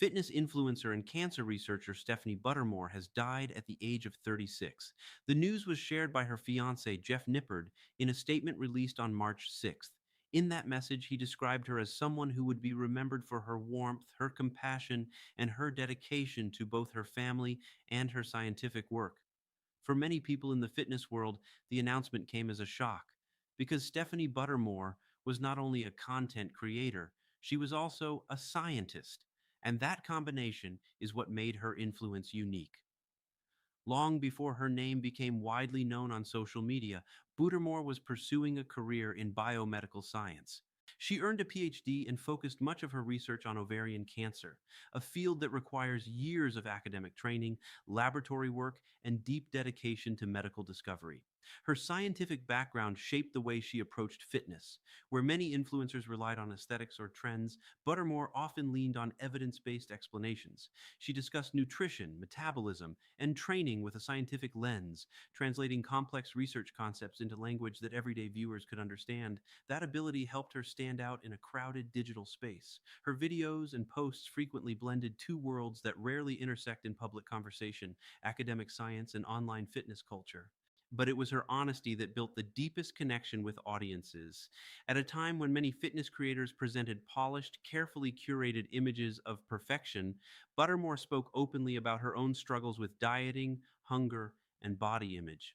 Fitness influencer and cancer researcher Stephanie Buttermore has died at the age of 36. The news was shared by her fiancé, Jeff Nippard, in a statement released on March 6th. In that message, he described her as someone who would be remembered for her warmth, her compassion, and her dedication to both her family and her scientific work. For many people in the fitness world, the announcement came as a shock because Stephanie Buttermore was not only a content creator, she was also a scientist. And that combination is what made her influence unique. Long before her name became widely known on social media, Buttermore was pursuing a career in biomedical science. She earned a PhD and focused much of her research on ovarian cancer, a field that requires years of academic training, laboratory work, and deep dedication to medical discovery. Her scientific background shaped the way she approached fitness. Where many influencers relied on aesthetics or trends, Buttermore often leaned on evidence-based explanations. She discussed nutrition, metabolism, and training with a scientific lens, translating complex research concepts into language that everyday viewers could understand. That ability helped her stand out in a crowded digital space. Her videos and posts frequently blended two worlds that rarely intersect in public conversation: academic science and online fitness culture. But it was her honesty that built the deepest connection with audiences. At a time when many fitness creators presented polished, carefully curated images of perfection, Buttermore spoke openly about her own struggles with dieting, hunger, and body image.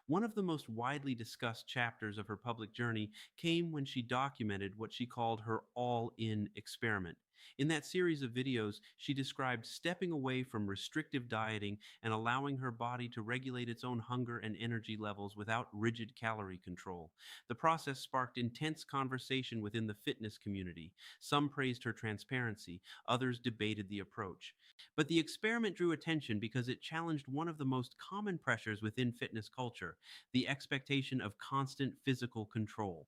One of the most widely discussed chapters of her public journey came when she documented what she called her all in experiment. In that series of videos, she described stepping away from restrictive dieting and allowing her body to regulate its own hunger and energy levels without rigid calorie control. The process sparked intense conversation within the fitness community. Some praised her transparency, others debated the approach. But the experiment drew attention because it challenged one of the most common pressures within fitness culture: the expectation of constant physical control.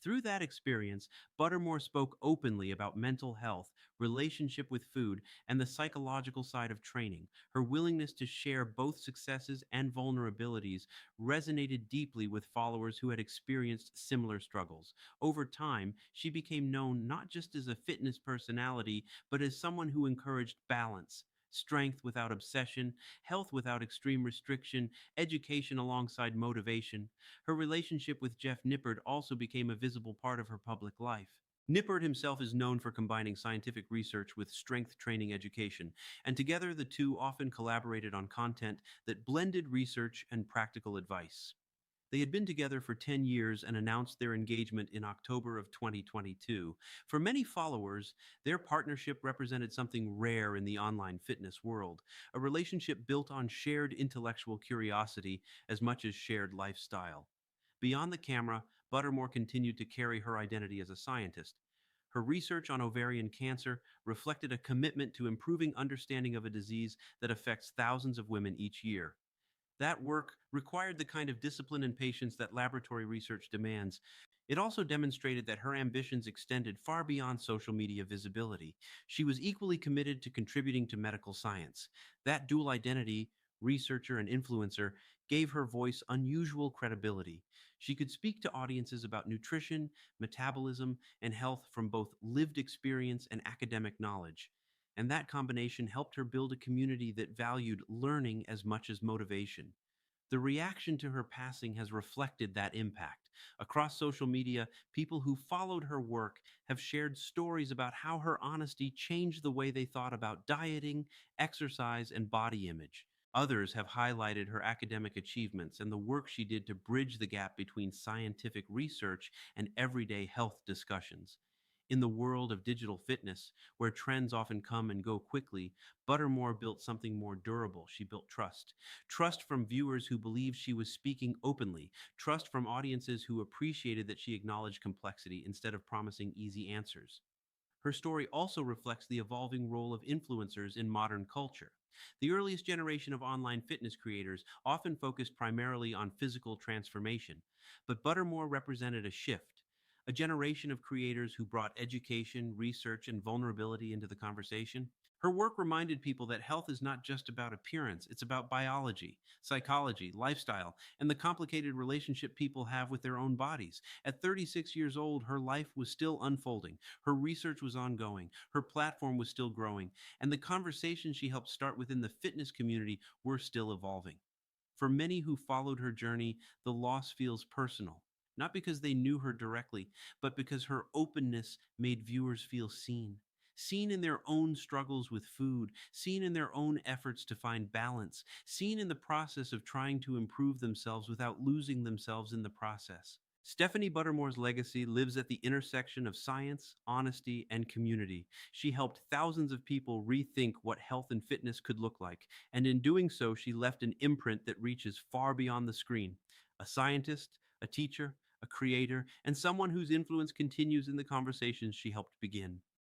Through that experience, Buttermore spoke openly about mental health, relationship with food, and the psychological side of training. Her willingness to share both successes and vulnerabilities resonated deeply with followers who had experienced similar struggles. Over time, she became known not just as a fitness personality, but as someone who encouraged balance. Strength without obsession, health without extreme restriction, education alongside motivation. Her relationship with Jeff Nippard also became a visible part of her public life. Nippard himself is known for combining scientific research with strength training education, and together the two often collaborated on content that blended research and practical advice. They had been together for 10 years and announced their engagement in October of 2022. For many followers, their partnership represented something rare in the online fitness world, a relationship built on shared intellectual curiosity as much as shared lifestyle. Beyond the camera, Buttermore continued to carry her identity as a scientist. Her research on ovarian cancer reflected a commitment to improving understanding of a disease that affects thousands of women each year. That work required the kind of discipline and patience that laboratory research demands. It also demonstrated that her ambitions extended far beyond social media visibility. She was equally committed to contributing to medical science. That dual identity, researcher and influencer, gave her voice unusual credibility. She could speak to audiences about nutrition, metabolism, and health from both lived experience and academic knowledge. And that combination helped her build a community that valued learning as much as motivation. The reaction to her passing has reflected that impact. Across social media, people who followed her work have shared stories about how her honesty changed the way they thought about dieting, exercise, and body image. Others have highlighted her academic achievements and the work she did to bridge the gap between scientific research and everyday health discussions. In the world of digital fitness, where trends often come and go quickly, Buttermore built something more durable. She built trust. Trust from viewers who believed she was speaking openly. Trust from audiences who appreciated that she acknowledged complexity instead of promising easy answers. Her story also reflects the evolving role of influencers in modern culture. The earliest generation of online fitness creators often focused primarily on physical transformation, but Buttermore represented a shift. a generation of creators who brought education, research, and vulnerability into the conversation. Her work reminded people that health is not just about appearance, it's about biology, psychology, lifestyle, and the complicated relationship people have with their own bodies. At 36 years old, her life was still unfolding, her research was ongoing, her platform was still growing, and the conversations she helped start within the fitness community were still evolving. For many who followed her journey, the loss feels personal, not because they knew her directly, but because her openness made viewers feel seen. Seen in their own struggles with food, seen in their own efforts to find balance, seen in the process of trying to improve themselves without losing themselves in the process. Stephanie Buttermore's legacy lives at the intersection of science, honesty, and community. She helped thousands of people rethink what health and fitness could look like, and in doing so, she left an imprint that reaches far beyond the screen. A scientist, a teacher, a creator, and someone whose influence continues in the conversations she helped begin.